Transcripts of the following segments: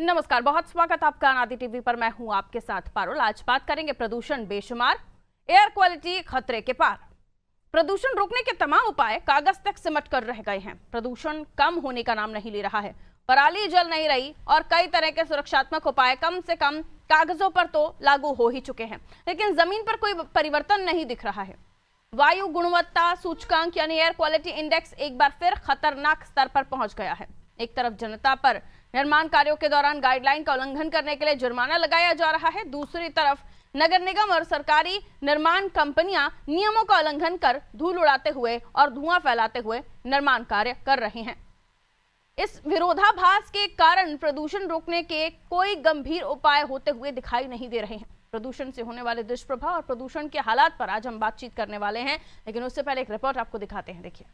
नमस्कार, बहुत स्वागत आपका अनादि टीवी पर। मैं हूं आपके साथ पारुल। आज बात करेंगे प्रदूषण बेशुमार, एयर क्वालिटी खतरे के पार। प्रदूषण रोकने के तमाम उपाय कागज तक सिमट कर रह गए हैं। प्रदूषण कम होने का नाम नहीं ले रहा है, पराली जल नहीं रही और कई तरह के सुरक्षात्मक उपाय कम से कम कागजों पर तो लागू हो ही चुके हैं, लेकिन जमीन पर कोई परिवर्तन नहीं दिख रहा है। वायु गुणवत्ता सूचकांक यानी एयर क्वालिटी इंडेक्स एक बार फिर खतरनाक स्तर पर पहुंच गया है। एक तरफ जनता पर निर्माण कार्यों के दौरान गाइडलाइन का उल्लंघन करने के लिए जुर्माना लगाया जा रहा है, दूसरी तरफ नगर निगम और सरकारी निर्माण कंपनियां नियमों का उल्लंघन कर धूल उड़ाते हुए और धुआं फैलाते हुए निर्माण कार्य कर रहे हैं। इस विरोधाभास के कारण प्रदूषण रोकने के कोई गंभीर उपाय होते हुए दिखाई नहीं दे रहे हैं। प्रदूषण से होने वाले दुष्प्रभाव और प्रदूषण के हालात पर आज हम बातचीत करने वाले हैं, लेकिन उससे पहले एक रिपोर्ट आपको दिखाते हैं। देखिए,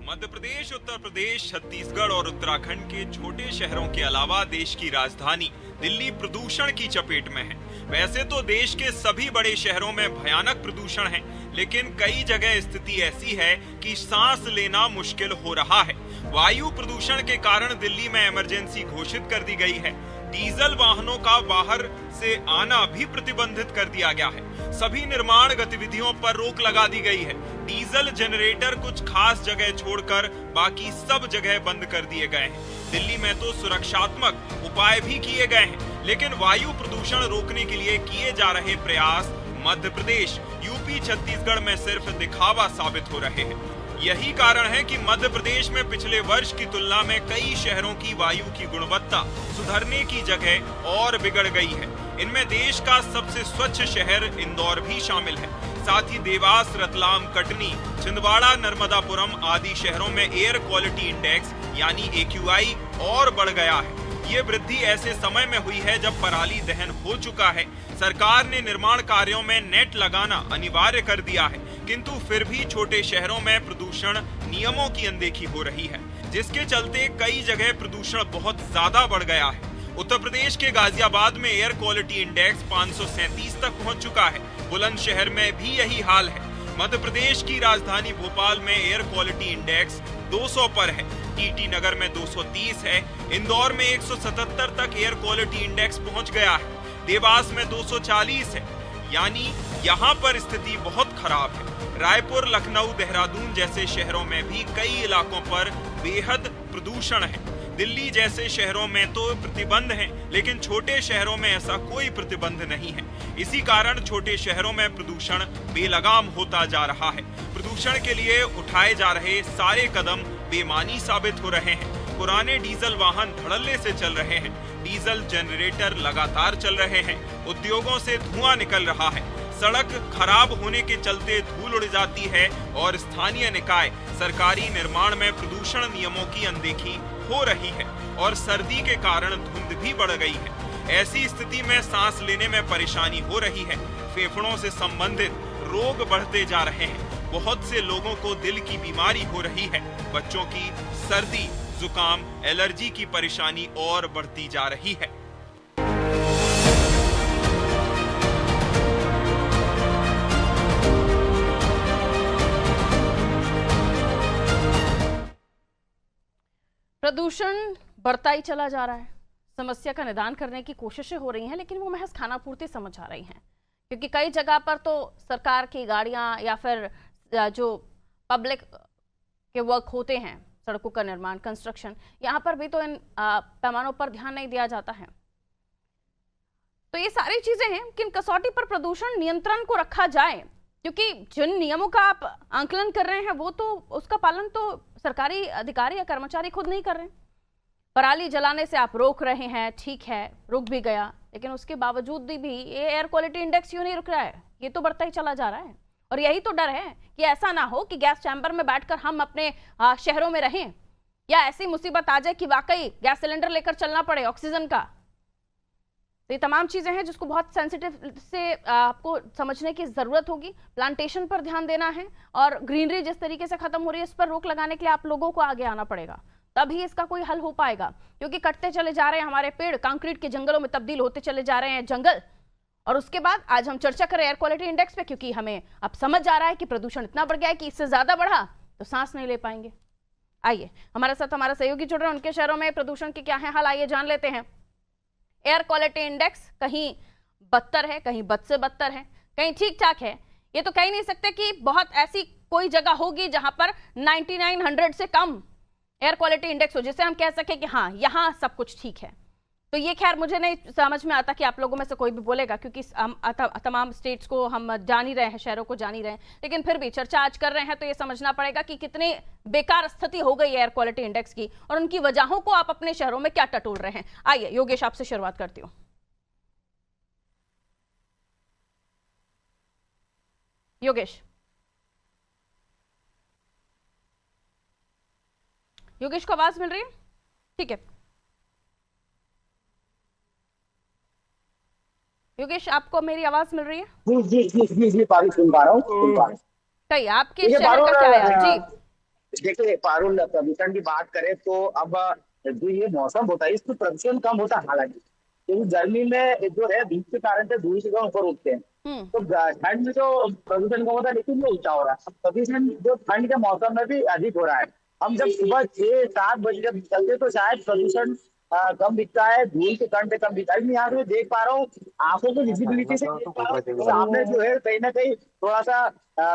मध्य प्रदेश, उत्तर प्रदेश, छत्तीसगढ़ और उत्तराखंड के छोटे शहरों के अलावा देश की राजधानी दिल्ली प्रदूषण की चपेट में है। वैसे तो देश के सभी बड़े शहरों में भयानक प्रदूषण है, लेकिन कई जगह स्थिति ऐसी है कि सांस लेना मुश्किल हो रहा है। वायु प्रदूषण के कारण दिल्ली में इमरजेंसी घोषित कर दी गई है। डीजल वाहनों का बाहर से आना भी प्रतिबंधित कर दिया गया है। सभी निर्माण गतिविधियों पर रोक लगा दी गई है। डीजल जनरेटर कुछ खास जगह छोड़कर बाकी सब जगह बंद कर दिए गए हैं। दिल्ली में तो सुरक्षात्मक उपाय भी किए गए हैं, लेकिन वायु प्रदूषण रोकने के लिए किए जा रहे प्रयास मध्य प्रदेश, यूपी, छत्तीसगढ़ में सिर्फ दिखावा साबित हो रहे हैं। यही कारण है कि मध्य प्रदेश में पिछले वर्ष की तुलना में कई शहरों की वायु की गुणवत्ता सुधरने की जगह और बिगड़ गई है। इनमें देश का सबसे स्वच्छ शहर इंदौर भी शामिल है। साथ ही देवास, रतलाम, कटनी, छिंदवाड़ा, नर्मदापुरम आदि शहरों में एयर क्वालिटी इंडेक्स यानी AQI और बढ़ गया है। ये वृद्धि ऐसे समय में हुई है जब पराली दहन हो चुका है। सरकार ने निर्माण कार्यों में नेट लगाना अनिवार्य कर दिया है, किंतु फिर भी छोटे शहरों में प्रदूषण नियमों की अनदेखी हो रही है, जिसके चलते कई जगह प्रदूषण बहुत ज्यादा बढ़ गया है। उत्तर प्रदेश के गाजियाबाद में एयर क्वालिटी इंडेक्स 537 तक पहुंच चुका है। बुलंदशहर में भी यही हाल है। मध्य प्रदेश की राजधानी भोपाल में एयर क्वालिटी इंडेक्स 200 पर है। टीटी नगर में 230 है। इंदौर में 177 तक एयर क्वालिटी इंडेक्स पहुंच गया है। देवास में 240 है, यानी यहाँ पर स्थिति बहुत खराब है। रायपुर, लखनऊ, देहरादून जैसे शहरों में भी कई इलाकों पर बेहद प्रदूषण है। दिल्ली जैसे शहरों में तो प्रतिबंध है, लेकिन छोटे शहरों में ऐसा कोई प्रतिबंध नहीं है। इसी कारण छोटे शहरों में प्रदूषण बेलगाम होता जा रहा है। प्रदूषण के लिए उठाए जा रहे सारे कदम बेमानी साबित हो रहे हैं। पुराने डीजल वाहन धड़ल्ले से चल रहे हैं। डीजल जनरेटर लगातार चल रहे हैं। उद्योगों से धुआं निकल रहा है। सड़क खराब होने के चलते धूल उड़ जाती है और स्थानीय निकाय सरकारी निर्माण में प्रदूषण नियमों की अनदेखी हो रही है और सर्दी के कारण धुंध भी बढ़ गई है। ऐसी स्थिति में सांस लेने में परेशानी हो रही है। फेफड़ों से संबंधित रोग बढ़ते जा रहे हैं। बहुत से लोगों को दिल की बीमारी हो रही है। बच्चों की सर्दी, जुकाम, एलर्जी की परेशानी और बढ़ती जा रही है। प्रदूषण बढ़ता ही चला जा रहा है। समस्या का निदान करने की कोशिशें हो रही हैं, लेकिन वो महज खानापूर्ति समझ आ रही हैं, क्योंकि कई जगह पर तो सरकार की गाड़ियां या फिर जो पब्लिक के वर्क होते हैं, सड़कों का निर्माण, कंस्ट्रक्शन, यहाँ पर भी तो इन पैमानों पर ध्यान नहीं दिया जाता है। तो ये सारी चीजें हैं, किन कसौटी पर प्रदूषण नियंत्रण को रखा जाए, क्योंकि जिन नियमों का आप आंकलन कर रहे हैं वो तो उसका पालन तो सरकारी अधिकारी या कर्मचारी खुद नहीं कर रहे हैं। पराली जलाने से आप रोक रहे हैं, ठीक है, रुक भी गया, लेकिन उसके बावजूद भी ये एयर क्वालिटी इंडेक्स क्यों नहीं रुक रहा है? ये तो बढ़ता ही चला जा रहा है। और यही तो डर है कि ऐसा ना हो कि गैस चैम्बर में बैठकर हम अपने शहरों में रहें, या ऐसी मुसीबत आ जाए कि वाकई गैस सिलेंडर लेकर चलना पड़े ऑक्सीजन का। तो ये तमाम चीजें हैं जिसको बहुत सेंसिटिव से आपको समझने की जरूरत होगी। प्लांटेशन पर ध्यान देना है और ग्रीनरी जिस तरीके से खत्म हो रही है इस पर रोक लगाने के लिए आप लोगों को आगे आना पड़ेगा, तभी इसका कोई हल हो पाएगा। क्योंकि कटते चले जा रहे हैं हमारे पेड़, कंक्रीट के जंगलों में तब्दील होते चले जा रहे हैं जंगल, और उसके बाद आज हम चर्चा करें एयर क्वालिटी इंडेक्स पे, क्योंकि हमें अब समझ आ रहा है कि प्रदूषण इतना बढ़ गया है कि इससे ज्यादा बढ़ा तो सांस नहीं ले पाएंगे। आइए हमारे साथ हमारा सहयोगी जुड़ रहे हैं, उनके शहरों में प्रदूषण के क्या है हाल, आइए जान लेते हैं। एयर क्वालिटी इंडेक्स कहीं बदतर है, कहीं बद से बदतर है, कहीं ठीक ठाक है। ये तो कह ही नहीं सकते कि बहुत ऐसी कोई जगह होगी जहां पर 9900 से कम एयर क्वालिटी इंडेक्स हो जिससे हम कह सके कि हाँ यहां सब कुछ ठीक है। तो ये खैर मुझे नहीं समझ में आता कि आप लोगों में से कोई भी बोलेगा, क्योंकि हम तमाम स्टेट्स को हम जान ही रहे हैं, शहरों को जान ही रहे हैं, लेकिन फिर भी चर्चा आज कर रहे हैं तो ये समझना पड़ेगा कि कितनी बेकार स्थिति हो गई है एयर क्वालिटी इंडेक्स की और उनकी वजहों को आप अपने शहरों में क्या टटोल रहे हैं। आइए योगेश आपसे शुरुआत करती हूँ। योगेश को आवाज मिल रही है? ठीक है योगेश, आपको मेरी आवाज मिल रही है? जी जी जी जी जी पारुल सुन पा रहा हूँ। कहीं आपके शहर का क्या है? जी देखिए पारुल, प्रदूषण की बात करें तो अब जो ये मौसम होता है इसमें प्रदूषण कम होता है, हालांकि क्योंकि गर्मी में जो है धूप के कारण से धूल से ऊपर उठते हैं, तो ठंड में जो प्रदूषण कम होता है, लेकिन ये उल्टा हो रहा है। प्रदूषण जो ठंड के मौसम में भी अधिक हो रहा है। हम जब सुबह 6-7 बजे जब निकलते तो शायद प्रदूषण कम दिखता है, धूल के कण पे कम दिखता है। मैं यहाँ पे देख पा रहा हूँ, आंखों की विजिबिलिटी से सामने जो है कहीं ना कहीं थोड़ा सा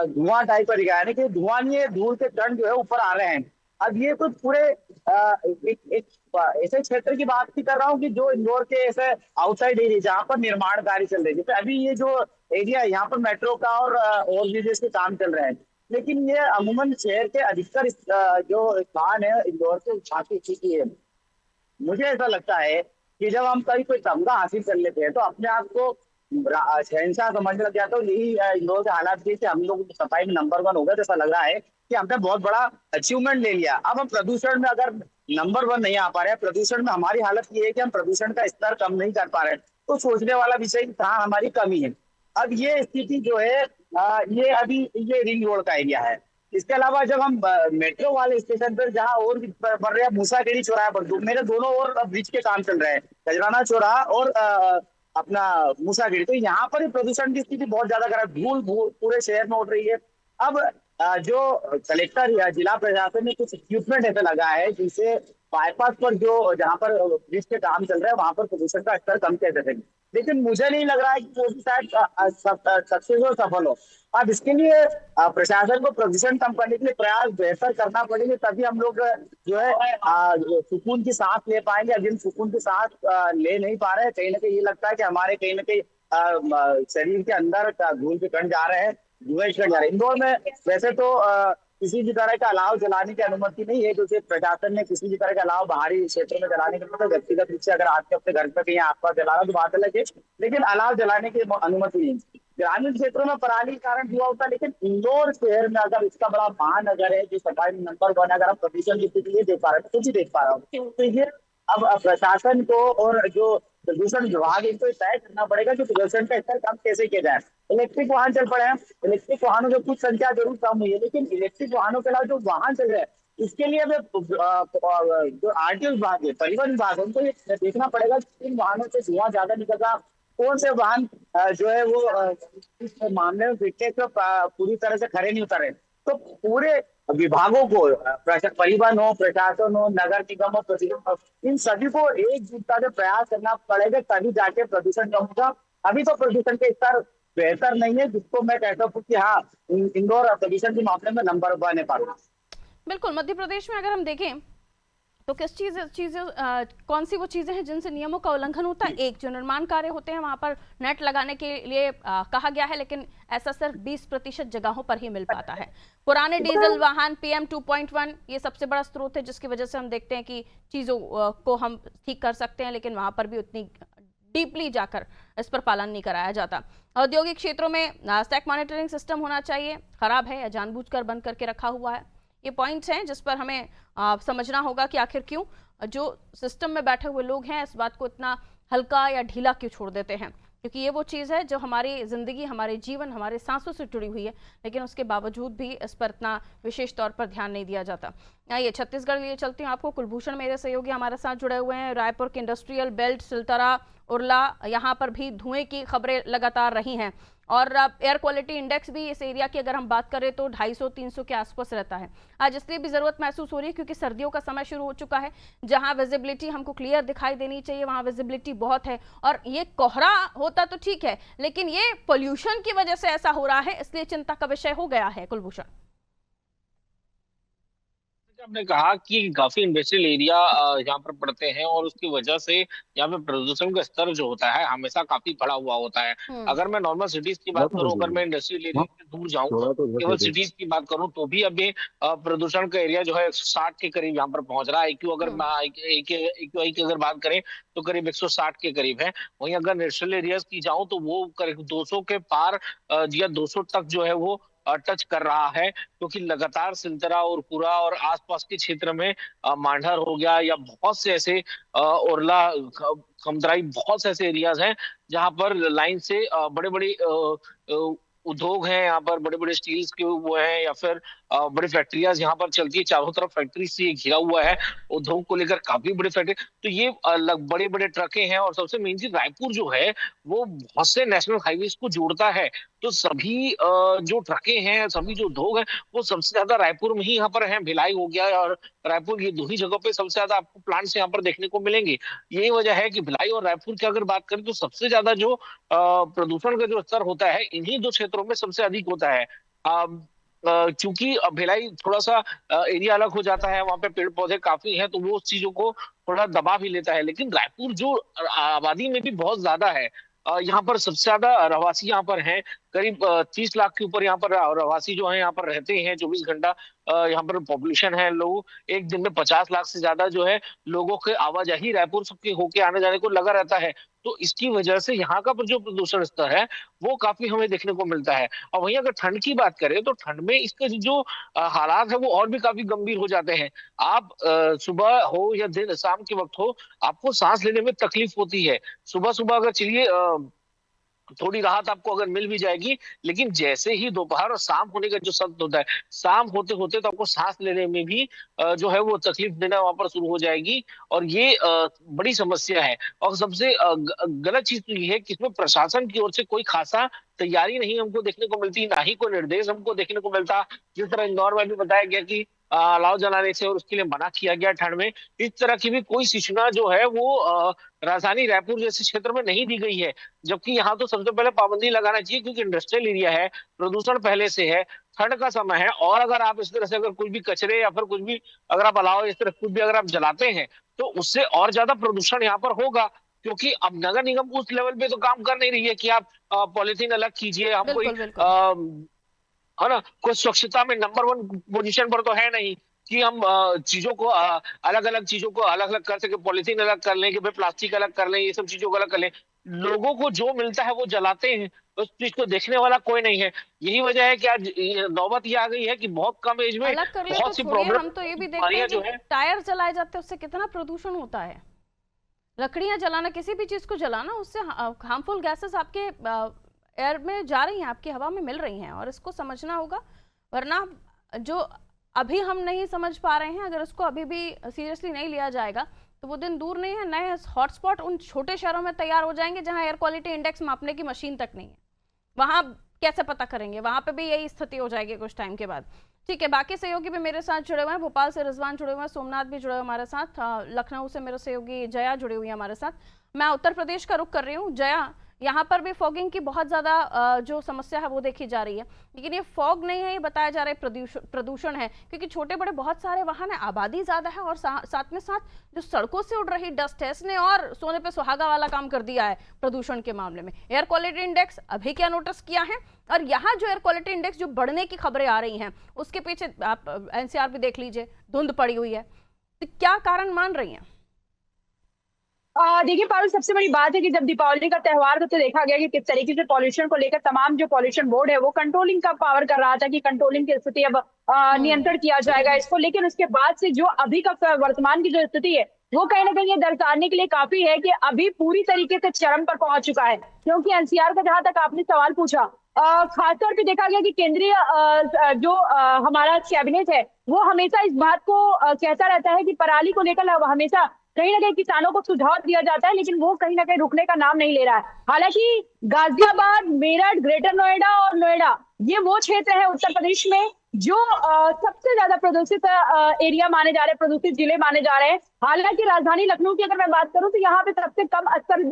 धुआं टाइप का दिखा है, यानी कि धुआं नहीं है, धूल के कण जो है ऊपर आ रहे हैं। अब ये तो पूरे एक ऐसे क्षेत्र की बात नहीं कर रहा हूँ कि जो इंदौर के ऐसे आउटसाइड एरिया जहाँ पर निर्माण कार्य चल रहे थे। अभी ये जो एरिया है यहाँ पर मेट्रो का और ओवरब्रिजेस के काम चल रहे हैं, लेकिन ये अमूमन शहर के अधिकतर जो स्थान है इंदौर के काफी स्थिति है। मुझे ऐसा लगता है कि जब हम कहीं कोई तमगा हासिल कर लेते हैं तो अपने आप को शहंशाह समझने लग जाता है। यही इंदौर के हालात थी कि हम लोग सफाई में नंबर 1 हो गए, तो ऐसा लग रहा है कि हमने बहुत बड़ा अचीवमेंट ले लिया। अब हम प्रदूषण में अगर नंबर 1 नहीं आ पा रहे हैं, प्रदूषण में हमारी हालत ये है कि हम प्रदूषण का स्तर कम नहीं कर पा रहे हैं, तो सोचने वाला विषय कहाँ हमारी कमी है। अब ये स्थिति जो है ये अभी ये रिंग रोड का एरिया है। इसके अलावा जब हम मेट्रो वाले स्टेशन पर जहाँ और बढ़ रहे हैं, मूसाखेड़ी चौराहा पर मेरे दोनों ओर ब्रिज के काम चल रहे हैं, खजराना चौराहा और अपना मूसाखेड़ी, तो यहाँ पर प्रदूषण की स्थिति बहुत ज्यादा खराब, धूल पूरे शहर में उड़ रही है। अब जो कलेक्टर या जिला प्रशासन ने कुछ इक्विपमेंट ऐसा लगा है जिससे बाईपास पर जो जहाँ पर ब्रिज के काम चल रहे हैं वहां पर प्रदूषण का स्तर कम कर सकेंगे, लेकिन मुझे नहीं लग रहा है कि वो भी शायद सक्सेस और सफल हो। अब इसके लिए प्रशासन को प्रदूषण कम करने के लिए प्रयास बेहतर करना पड़ेगा, तभी हम लोग जो है सुकून की सांस ले पाएंगे। अभी हम सुकून की सांस ले नहीं पा रहे हैं, कहीं ना कहीं ये लगता है कि हमारे कहीं ना कहीं शरीर के अंदर धूल के कण जा रहे हैं, धुएं कण जा रहे हैं। इंदौर में वैसे तो किसी भी तरह का अलाव जलाने की अनुमति नहीं है, क्योंकि प्रशासन ने किसी भी तरह का अलाव बाहरी क्षेत्र में जलाने के लिए, तो व्यक्तिगत रूप से अगर आपके अपने घर पर कहीं आसपास जलाना तो बात अलग है, लेकिन अलाव जलाने की अनुमति नहीं। ग्रामीण क्षेत्रों में पराली के कारण हुआ होता है, लेकिन इंदौर शहर में अगर इसका बड़ा महानगर है जो सफाई में नंबर 1 है, अगर आप प्रदूषण की स्थिति ये देख पा रहे हैं, तो कुछ ही देख पा रहा हूँ, तो ये अब प्रशासन को और जो प्रदूषण विभाग इनको तय करना पड़ेगा कि प्रदूषण का स्तर कम कैसे किया जाए। इलेक्ट्रिक वाहन चल पड़े हैं, इलेक्ट्रिक वाहनों की कुछ संख्या जरूर कम हुई है, लेकिन इलेक्ट्रिक वाहनों के अलावा जो वाहन चल रहे हैं इसके लिए जो आरटीओ विभाग है, परिवहन विभाग है, उनको ये देखना पड़ेगा कि इन वाहनों से धुआं ज्यादा निकल रहा, कौन से वाहन जो है वो इस मामले में फिटनेस पे पूरी तरह से खरे नहीं उतर रहे। तो पूरे विभागों को, परिवहन हो, प्रशासन हो, नगर निगम हो, प्रदूषण, इन सभी को एकजुटता से प्रयास करना पड़ेगा, तभी जाके प्रदूषण कम होगा। अभी तो प्रदूषण के स्तर बेहतर नहीं है, जिसको मैं कहता हूँ कि हाँ इंदौर प्रदूषण के मामले में नंबर 1 है पारुल। बिल्कुल, मध्य प्रदेश में अगर हम देखें तो किस कौन सी वो चीजें हैं जिनसे नियमों का उल्लंघन होता है? एक, जो निर्माण कार्य होते हैं वहां पर नेट लगाने के लिए कहा गया है, लेकिन ऐसा सिर्फ 20% जगहों पर ही मिल पाता है। पुराने डीजल वाहन, PM 2.1 ये सबसे बड़ा स्रोत है जिसकी वजह से हम देखते हैं कि चीजों को हम ठीक कर सकते हैं, लेकिन वहां पर भी उतनी डीपली जाकर इस पर पालन नहीं कराया जाता। औद्योगिक क्षेत्रों में स्टैक मॉनिटरिंग सिस्टम होना चाहिए, खराब है या जानबूझकर बंद करके रखा हुआ है। ये पॉइंट्स हैं जिस पर हमें समझना होगा कि आखिर क्यों जो सिस्टम में बैठे हुए लोग हैं इस बात को इतना हल्का या ढीला क्यों छोड़ देते हैं। क्योंकि ये वो चीज़ है जो हमारी ज़िंदगी, हमारे जीवन, हमारे सांसों से जुड़ी हुई है, लेकिन उसके बावजूद भी इस पर इतना विशेष तौर पर ध्यान नहीं दिया जाता। आइए छत्तीसगढ़ लिए चलती हूँ आपको। कुलभूषण मेरे सहयोगी हमारे साथ जुड़े हुए हैं। रायपुर के इंडस्ट्रियल बेल्ट, सिलतरा, उरला, यहाँ पर भी धुएं की खबरें लगातार रही हैं और एयर क्वालिटी इंडेक्स भी इस एरिया की अगर हम बात करें तो 250-300 के आसपास रहता है। आज इसलिए भी ज़रूरत महसूस हो रही है क्योंकि सर्दियों का समय शुरू हो चुका है। जहां विजिबिलिटी हमको क्लियर दिखाई देनी चाहिए वहां विजिबिलिटी बहुत है और ये कोहरा होता तो ठीक है, लेकिन ये पोल्यूशन की वजह से ऐसा हो रहा है, इसलिए चिंता का विषय हो गया है। कुलभूषण, आपने कहा कि काफी इंडस्ट्रियल एरिया यहाँ पर पड़ते हैं और उसकी वजह से यहाँ पे प्रदूषण का स्तर जो होता है हमेशा काफी बढ़ा हुआ होता है। अगर मैं नॉर्मल सिटीज की बात करूं, अगर मैं इंडस्ट्रियल एरिया से दूर जाऊं, केवल सिटीज की बात करूं, तो भी अभी प्रदूषण का एरिया जो है 160 के करीब यहाँ पर पहुंच रहा है। IQ अगर AQI की अगर बात करें तो करीब 160 के करीब है। वहीं अगर इंडस्ट्रियल एरियाज की जाऊं तो वो करीब 200 के पार या 200 तक जो है वो टच कर रहा है, क्योंकि लगातार सिलतरा और पुरा और आसपास के क्षेत्र में मांडर हो गया या बहुत से ऐसे ओरला, खमतराई, बहुत से ऐसे एरियाज हैं जहां पर लाइन से बड़े बड़े उद्योग हैं, यहाँ पर बड़े बड़े स्टील्स के वो हैं या फिर बड़ी फैक्ट्रियां यहाँ पर चलती है। चारों तरफ फैक्ट्री से घिरा हुआ है, उद्योग को लेकर काफी बड़ी फैक्ट्री। तो ये बड़े बड़े ट्रकें हैं और सबसे मेन चीज रायपुर जो है वो बहुत से नेशनल हाईवेज को जोड़ता है। तो सभी जो ट्रकें हैं, सभी जो उद्योग हैं, वो सबसे ज्यादा रायपुर में ही यहाँ पर है। भिलाई हो गया और रायपुर, ये दो ही जगह पे सबसे ज्यादा आपको प्लांट्स यहाँ पर देखने को मिलेंगे। यही वजह है कि भिलाई और रायपुर की अगर बात करें तो सबसे ज्यादा जो प्रदूषण का जो स्तर होता है इन्हीं दो क्षेत्रों में सबसे अधिक होता है। क्योंकि भिलाई थोड़ा सा एरिया अलग हो जाता है, वहां पे पेड़ पौधे काफी हैं, तो वो उस चीजों को थोड़ा दबा भी लेता है। लेकिन रायपुर जो आबादी में भी बहुत ज्यादा है, यहाँ पर सबसे ज्यादा रहवासी यहाँ पर हैं। करीब 30 लाख के ऊपर यहाँ पर रहवासी जो है यहाँ पर रहते हैं। 24 घंटा यहाँ पर पॉपुलेशन है। लोग एक दिन में 50 लाख से ज्यादा जो है लोगों के आवाजाही रायपुर के होके आने जाने को लगा रहता है। तो इसकी वजह से यहाँ का जो प्रदूषण स्तर है वो काफी हमें देखने को मिलता है। और वहीं अगर ठंड की बात करें तो ठंड में इसके जो हालात है वो और भी काफी गंभीर हो जाते हैं। आप सुबह हो या दिन शाम के वक्त हो, आपको सांस लेने में तकलीफ होती है। सुबह सुबह अगर चलिए थोड़ी राहत आपको अगर मिल भी जाएगी, लेकिन जैसे ही दोपहर और शाम होने का जो सख्त होता है, शाम होते होते तो आपको सांस लेने में भी जो है वो तकलीफ देना वहां पर शुरू हो जाएगी। और ये बड़ी समस्या है। और सबसे गलत चीज तो ये है कि इसमें प्रशासन की ओर से कोई खासा तैयारी नहीं हमको देखने को मिलती, ना ही कोई निर्देश हमको देखने को मिलता। जिस तरह इंदौर में भी बताया गया कि अलाव जलाने से और उसके लिए मना किया गया ठंड में, इस तरह की भी कोई सूचना जो है वो राजधानी रायपुर जैसे क्षेत्र में नहीं दी गई है। जबकि यहाँ तो सबसे पहले पाबंदी लगाना चाहिए, क्योंकि इंडस्ट्रियल एरिया है, प्रदूषण पहले से है, ठंड का समय है। और अगर आप इस तरह से अगर कुछ भी कचरे या फिर कुछ भी अगर आप अलाव इस तरह कुछ भी अगर आप जलाते हैं तो उससे और ज्यादा प्रदूषण यहाँ पर होगा। क्योंकि अब नगर निगम उस लेवल पे तो काम कर नहीं रही है कि आप पॉलिथीन अलग कीजिए, हम कोई है ना, कोई स्वच्छता में नंबर 1 पोजीशन पर तो है नहीं कि हम चीजों को अलग अलग चीजों को अलग अलग कर सके। पॉलिथीन अलग कर लें कि भाई प्लास्टिक अलग कर लें, ये सब चीजों को अलग कर लें। लोगों को जो मिलता है वो जलाते हैं, उस चीज को देखने वाला कोई नहीं है। यही वजह है कि आज नौबत ये आ गई है कि बहुत कम एज में बहुत सी प्रॉब्लम। हम तो ये भी देखते हैं कि टायर जलाए जाते हैं, उससे कितना प्रदूषण होता है। लकड़ियां जलाना, किसी भी चीज को जलाना, उससे हार्मफुल गैसेस आपके एयर में जा रही हैं, आपकी हवा में मिल रही हैं, और इसको समझना होगा। वरना जो अभी हम नहीं समझ पा रहे हैं, अगर उसको अभी भी सीरियसली नहीं लिया जाएगा तो वो दिन दूर नहीं है, नए हॉटस्पॉट उन छोटे शहरों में तैयार हो जाएंगे जहां एयर क्वालिटी इंडेक्स मापने की मशीन तक नहीं है। वहां कैसे पता करेंगे? वहां पे भी यही स्थिति हो जाएगी कुछ टाइम के बाद। ठीक है, बाकी सहयोगी भी मेरे साथ जुड़े हुए हैं। भोपाल से रिजवान जुड़े हुए हैं, सोमनाथ भी जुड़े हुए हमारे साथ, लखनऊ से मेरे सहयोगी जया जुड़ी हुई है हमारे साथ। मैं उत्तर प्रदेश का रुख कर रही हूँ। जया, यहाँ पर भी फॉगिंग की बहुत ज़्यादा जो समस्या है वो देखी जा रही है, लेकिन ये फॉग नहीं है, ये बताया जा रहा है प्रदूषण है, क्योंकि छोटे बड़े बहुत सारे वाहन है, आबादी ज़्यादा है, और साथ में साथ जो सड़कों से उड़ रही डस्ट है, इसने और सोने पे सुहागा वाला काम कर दिया है प्रदूषण के मामले में। एयर क्वालिटी इंडेक्स अभी क्या नोटिस किया है, और यहाँ जो एयर क्वालिटी इंडेक्स जो बढ़ने की खबरें आ रही हैं उसके पीछे आप NCR भी देख लीजिए, धुंध पड़ी हुई है, तो क्या कारण मान रही हैं? देखिए पारुल, सबसे बड़ी बात है कि जब दीपावली का त्योहार था तो देखा गया कि किस तरीके से पॉल्यूशन को लेकर तमाम जो पॉल्यूशन बोर्ड है वो कंट्रोलिंग का पावर कर रहा था कि कंट्रोलिंग की स्थिति अब नियंत्रण किया जाएगा इसको। लेकिन उसके बाद से जो अभी का वर्तमान की जो स्थिति है वो कहीं ना कहीं ये दर्शाने के लिए काफी है कि अभी पूरी तरीके से चरम पर पहुंच चुका है। क्योंकि एनसीआर का जहां तक आपने सवाल पूछा, खासतौर पे देखा गया कि केंद्रीय जो हमारा कैबिनेट है वो हमेशा इस बात को कहता रहता है कि पराली को लेकर हमेशा कहीं ना कहीं किसानों को सुझाव दिया जाता है, लेकिन वो कहीं ना कहीं रुकने का नाम नहीं ले रहा है। हालांकि गाजियाबाद, मेरठ, ग्रेटर नोएडा और नोएडा ये वो क्षेत्र है उत्तर प्रदेश में जो सबसे ज्यादा प्रदूषित एरिया माने जा रहे हैं, प्रदूषित जिले माने जा रहे हैं। हालांकि राजधानी लखनऊ की अगर मैं बात करूं तो यहाँ पे सबसे कम स्तर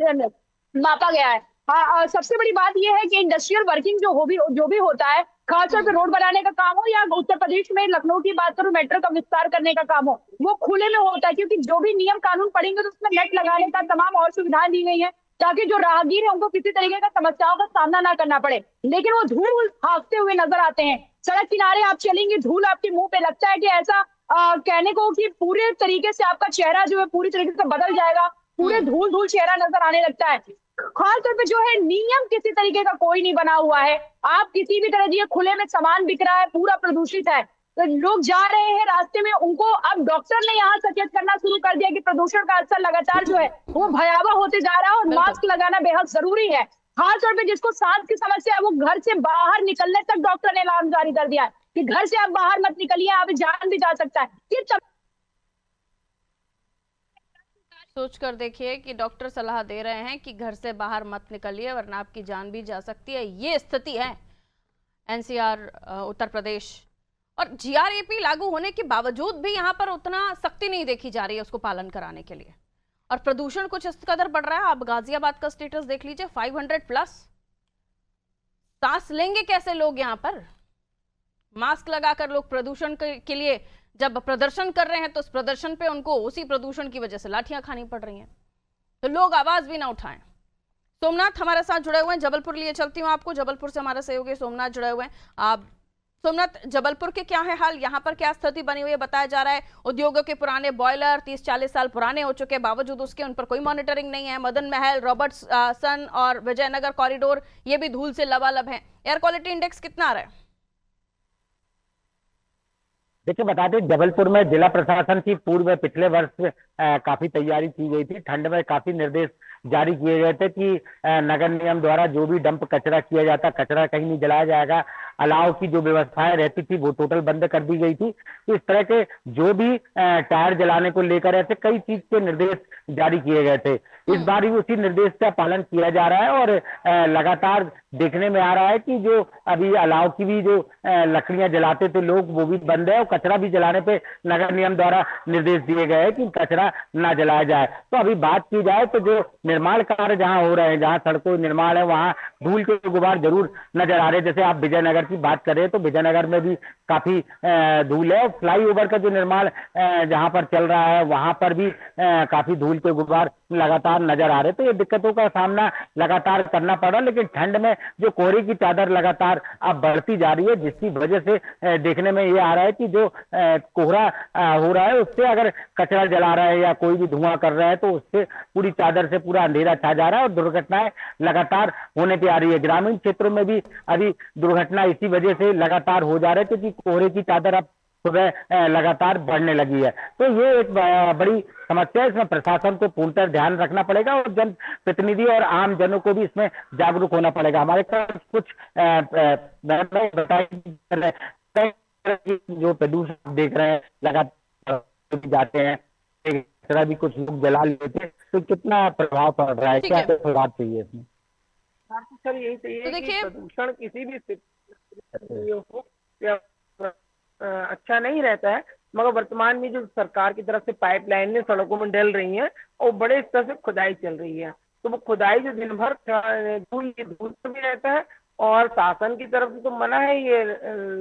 मापा गया है। हाँ, सबसे बड़ी बात यह है कि इंडस्ट्रियल वर्किंग जो भी होता है, खासतौर पर रोड बनाने का काम हो या उत्तर प्रदेश में लखनऊ की बात करूं मेट्रो का विस्तार करने का काम हो, वो खुले में होता है। क्योंकि जो भी नियम कानून पड़ेंगे तो उसमें नेट लगाने का तमाम और सुविधाएं दी गई है ताकि जो राहगीर है उनको किसी तरीके का समस्याओं का सामना ना करना पड़े। लेकिन वो धूल भागते हुए नजर आते हैं। सड़क किनारे आप चलेंगे, धूल आपके मुंह पे लगता है कि ऐसा कहने को कि पूरे तरीके से आपका चेहरा जो है पूरी तरीके से बदल जाएगा, पूरे धूल धूल चेहरा नजर आने लगता है। खासतौर पे जो है नियम किसी तरीके का कोई नहीं बना हुआ है। आप किसी भी तरह खुले में सामान बिक रहा है, पूरा प्रदूषित है, तो लोग जा रहे हैं रास्ते में, उनको अब डॉक्टर ने यहाँ सचेत करना शुरू कर दिया कि प्रदूषण का असर लगातार जो है वो भयावह होते जा रहा है और मास्क लगाना बेहद जरूरी है। खासतौर पे जिसको सांस की समस्या है वो घर से बाहर निकलने तक डॉक्टर ने ऐलान जारी कर दिया है कि घर से आप बाहर मत निकलिए, आप जान भी जा सकता है। ये सोच कर देखिए कि डॉक्टर सलाह दे रहे हैं कि घर से बाहर मत निकलिए वरना आपकी जान भी जा सकती है। ये स्थिति है एनसीआर उत्तर प्रदेश। और जीआरएपी लागू होने के बावजूद भी यहाँ पर उतना सख्ती नहीं देखी जा रही है उसको पालन कराने के लिए, और प्रदूषण कुछ इस कदर बढ़ रहा है। आप गाजियाबाद का स्टेटस देख लीजिए, 500+। सांस लेंगे कैसे लोग यहाँ पर? मास्क लगाकर लोग प्रदूषण के लिए जब प्रदर्शन कर रहे हैं तो उस प्रदर्शन पे उनको उसी प्रदूषण की वजह से लाठियां खानी पड़ रही हैं, तो लोग आवाज भी ना उठाएं। सोमनाथ हमारे साथ जुड़े हुए हैं, जबलपुर लिए चलती हूं आपको। जबलपुर से हमारे सहयोगी सोमनाथ जुड़े हुए हैं। आप सोमनाथ, जबलपुर के क्या है हाल, यहाँ पर क्या स्थिति बनी हुई है? बताया जा रहा है उद्योगों के पुराने बॉयलर 30-40 साल पुराने हो चुके, बावजूद उसके उन पर कोई मॉनिटरिंग नहीं है। मदन महल, रॉबर्ट्सन और विजयनगर कॉरिडोर ये भी धूल से लबालब है। एयर क्वालिटी इंडेक्स कितना आ रहा है? देखिए, बता दें जबलपुर में जिला प्रशासन की पूर्व पिछले वर्ष काफी तैयारी की गई थी। ठंड में काफी निर्देश जारी किए गए थे कि नगर निगम द्वारा जो भी डंप कचरा किया जाता, कचरा कहीं नहीं जलाया जाएगा। अलाव की जो व्यवस्थाएं रहती थी वो टोटल बंद कर दी गई थी। तो इस तरह के जो भी टायर जलाने को लेकर ऐसे कई चीज के निर्देश जारी किए गए थे। इस बार भी उसी निर्देश का पालन किया जा रहा है और लगातार देखने में आ रहा है कि जो अभी अलाव की भी जो लकड़ियां जलाते थे लोग वो भी बंद है, और कचरा भी जलाने पे नगर निगम द्वारा निर्देश दिए गए हैं कि कचरा ना जलाया जाए। तो अभी बात की जाए तो जो निर्माण कार्य जहां हो रहे हैं, जहां सड़कों निर्माण है, वहां धूल के गुबार जरूर नजर आ रहे हैं। जैसे आप विजयनगर की बात करें तो विजयनगर में भी काफी धूल है। फ्लाईओवर का जो निर्माण जहां पर चल रहा है वहां पर भी काफी धूल के गुबार लगातार नजर आ रहे। तो ये दिक्कतों का सामना लगातार करना पड़ रहा है। लेकिन ठंड में जो कोहरे की चादर लगातार अब बढ़ती जा रही है, जिसकी वजह से देखने में ये आ रहा है कि जो कोहरा हो रहा है उससे अगर कचरा जला रहा है या कोई भी धुआं कर रहा है तो उससे पूरी चादर से पूरा अंधेरा छा जा रहा है और दुर्घटनाएं लगातार होने पे आ रही है। ग्रामीण क्षेत्रों में भी अभी दुर्घटना इसी वजह से लगातार हो जा रहे हैं क्योंकि कोहरे की चादर अब सुबह लगातार बढ़ने लगी है। तो ये एक बड़ी समस्या है, इसमें प्रशासन को पूर्णतः ध्यान रखना पड़ेगा और जन प्रतिनिधि और आम जनों को भी इसमें जागरूक होना पड़ेगा। हमारे पास कुछ जो प्रदूषण देख रहे हैं लगातार जाते हैं, कचरा भी कुछ लोग जला लेते हैं, तो कितना प्रभाव पड़ रहा है, क्या प्रभाव चाहिए इसमें? सर यही चाहिए कि प्रदूषण किसी भी स्थिति हो अच्छा नहीं रहता है, मगर वर्तमान में जो सरकार की तरफ से पाइपलाइनें सड़कों में डल रही हैं और बड़े स्तर से खुदाई चल रही है, तो वो खुदाई जो दिन भर धूल भी रहता है और शासन की तरफ से तो मना है ये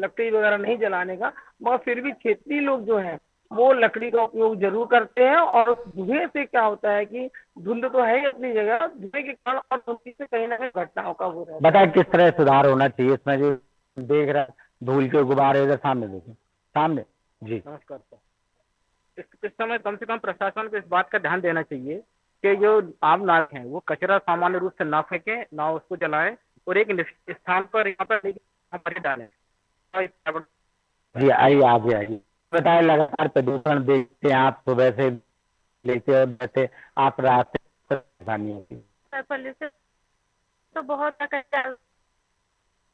लकड़ी वगैरह नहीं जलाने का, मगर फिर भी क्षेत्रीय लोग जो है वो लकड़ी का उपयोग जरूर करते हैं। और उस धुएं से क्या होता है कि धुंध तो है ही अपनी जगह, धुएं के कारण और धुंध से कहीं ना कहीं घटनाओं का हो रहा है। बताए किस तरह सुधार होना चाहिए इसमें? जो देख रहा धूल के गुब्बारे इधर सामने देखें, सामने जी। नमस्कार सर, इस समय कम से कम प्रशासन को इस बात का ध्यान देना चाहिए कि जो आम नागरिक हैं वो कचरा सामान्य रूप से ना फेंके, ना उसको जलाएं और एक स्थान पर यहाँ पर डालें। जी आइए आगे आइए। बताए लगातार प्रदूषण देखते हैं आप सुबह से लेते और जैसे आप रास्ते परेशानी होती पॉल्यूशन तो बहुत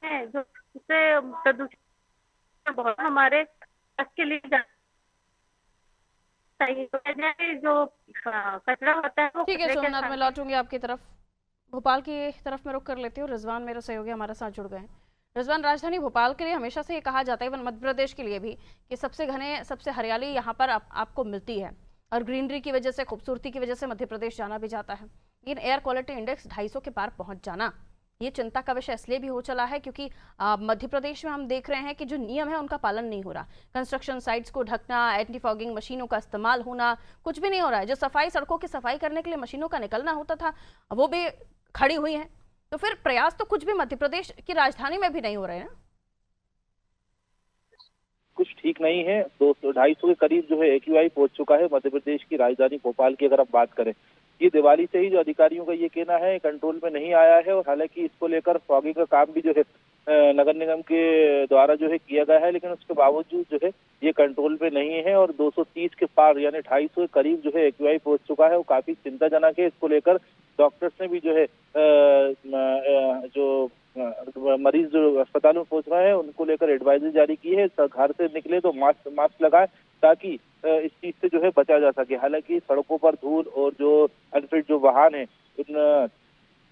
है जो इससे प्रदूषण बहुत हमारे के लिए चाहिए जो कचरा होता है वो। ठीक है सोमनाथ, मैं लौटूंगी आपकी तरफ। भोपाल की तरफ में रुक कर लेती हूँ। रिजवान मेरे सहयोगी हमारे साथ जुड़ गए हैं। रिजवान, राजधानी भोपाल के लिए हमेशा से ये कहा जाता है, इवन मध्य प्रदेश के लिए भी, कि सबसे घने सबसे हरियाली यहाँ पर आपको मिलती है और ग्रीनरी की वजह से, खूबसूरती की वजह से मध्य प्रदेश जाना भी जाता है। लेकिन एयर क्वालिटी इंडेक्स 250 के पार पहुंच जाना ये चिंता का विषय इसलिए भी हो चला है क्योंकि मध्य प्रदेश में हम देख रहे हैं कि जो नियम है उनका पालन नहीं हो रहा। कंस्ट्रक्शन साइट्स को ढकना, एंटी फॉगिंग मशीनों का इस्तेमाल होना, कुछ भी नहीं हो रहा है। जो सफाई, सड़कों की सफाई करने के लिए मशीनों का निकलना होता था वो भी खड़ी हुई है। तो फिर प्रयास तो कुछ भी मध्य प्रदेश की राजधानी में भी नहीं हो रहे हैं ना। कुछ ठीक नहीं है। 250 के करीब जो है AQI पहुंच चुका है मध्य प्रदेश की राजधानी भोपाल की। अगर आप बात करें, ये दिवाली से ही जो अधिकारियों का ये कहना है कंट्रोल में नहीं आया है, और हालांकि इसको लेकर फॉगिंग का काम भी जो है नगर निगम के द्वारा जो है किया गया है, लेकिन उसके बावजूद जो है ये कंट्रोल पे नहीं है और 230 के पार यानी 250 के करीब जो है AQI पहुंच चुका है। वो काफी चिंताजनक है। इसको लेकर डॉक्टर्स ने भी जो है जो मरीज जो अस्पताल में पहुंच रहे हैं उनको लेकर एडवाइजरी जारी की है, घर से निकले तो मास्क लगाएं ताकि इस चीज से जो है बचा जा सके। हालांकि सड़कों पर धूल और जो अनफिट जो वाहन है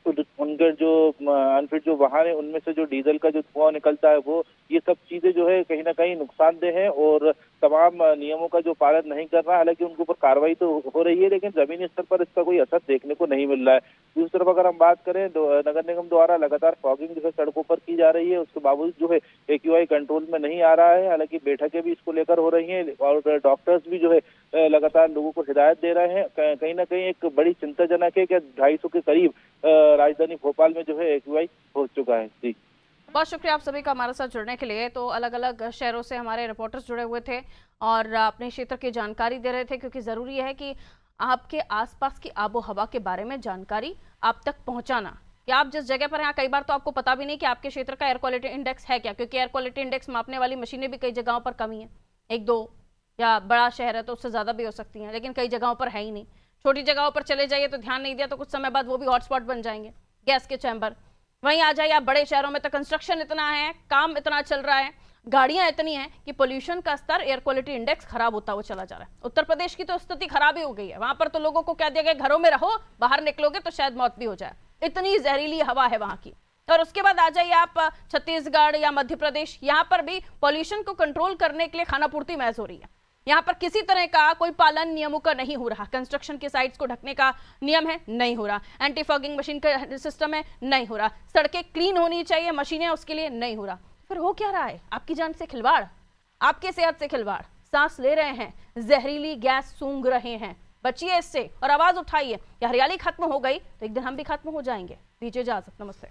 उनके जो अनफिट जो वाहन है उनमें से जो डीजल का जो धुआं निकलता है वो, ये सब चीजें जो है कहीं ना कहीं नुकसानदेह है और तमाम नियमों का जो पालन नहीं कर रहा है। हालांकि उनके ऊपर कार्रवाई तो हो रही है, लेकिन जमीनी स्तर पर इसका कोई असर देखने को नहीं मिल रहा है। दूसरी तरफ अगर हम बात करें, नगर निगम द्वारा लगातार फॉगिंग जो है सड़कों पर की जा रही है, उसके बावजूद जो है AQI कंट्रोल में नहीं आ रहा है। हालांकि बैठकें भी इसको लेकर हो रही हैं और डॉक्टर्स भी जो है लगातार लोगों को हिदायत दे रहे हैं। कहीं ना कहीं एक बड़ी चिंताजनक है कि 250 के करीब राजधानी भोपाल में जो है AQI पहुंच चुका है। जी, बहुत शुक्रिया आप सभी का हमारे साथ जुड़ने के लिए। तो अलग अलग शहरों से हमारे रिपोर्टर्स जुड़े हुए थे और अपने क्षेत्र की जानकारी दे रहे थे, क्योंकि ज़रूरी है कि आपके आसपास की आबो हवा के बारे में जानकारी आप तक पहुंचाना। कि आप जिस जगह पर हैं, कई बार तो आपको पता भी नहीं कि आपके क्षेत्र का एयर क्वालिटी इंडेक्स है क्या, क्योंकि एयर क्वालिटी इंडेक्स मापने वाली मशीनें भी कई जगहों पर कमी है। 1-2 या बड़ा शहर है तो उससे ज़्यादा भी हो सकती हैं, लेकिन कई जगहों पर है ही नहीं। छोटी जगहों पर चले जाइए तो ध्यान नहीं दिया तो कुछ समय बाद वो भी हॉटस्पॉट बन जाएंगे, गैस के चैम्बर। वहीं आ जाइए आप बड़े शहरों में तो कंस्ट्रक्शन इतना है, काम इतना चल रहा है, गाड़ियां इतनी हैं कि पोल्यूशन का स्तर, एयर क्वालिटी इंडेक्स खराब होता हुआ चला जा रहा है। उत्तर प्रदेश की तो स्थिति खराब ही हो गई है। वहां पर तो लोगों को कह दिया गया घरों में रहो, बाहर निकलोगे तो शायद मौत भी हो जाए, इतनी जहरीली हवा है वहां की। और उसके बाद आ जाइए आप छत्तीसगढ़ या मध्य प्रदेश, यहाँ पर भी पॉल्यूशन को कंट्रोल करने के लिए खानापूर्ति महज हो रही है। यहाँ पर किसी तरह का कोई पालन नियमों का नहीं हो रहा। कंस्ट्रक्शन की साइट्स को ढकने का नियम है, नहीं हो रहा। एंटी फॉगिंग मशीन का सिस्टम है, नहीं हो रहा। सड़कें क्लीन होनी चाहिए, मशीनें उसके लिए नहीं हो रहा। फिर हो क्या रहा है? आपकी जान से खिलवाड़, आपके सेहत से खिलवाड़। सांस ले रहे हैं, जहरीली गैस सूंघ रहे हैं, बचिए इससे और आवाज उठाइए कि हरियाली खत्म हो गई तो एक दिन हम भी खत्म हो जाएंगे। दीजिए इजाजत, नमस्ते।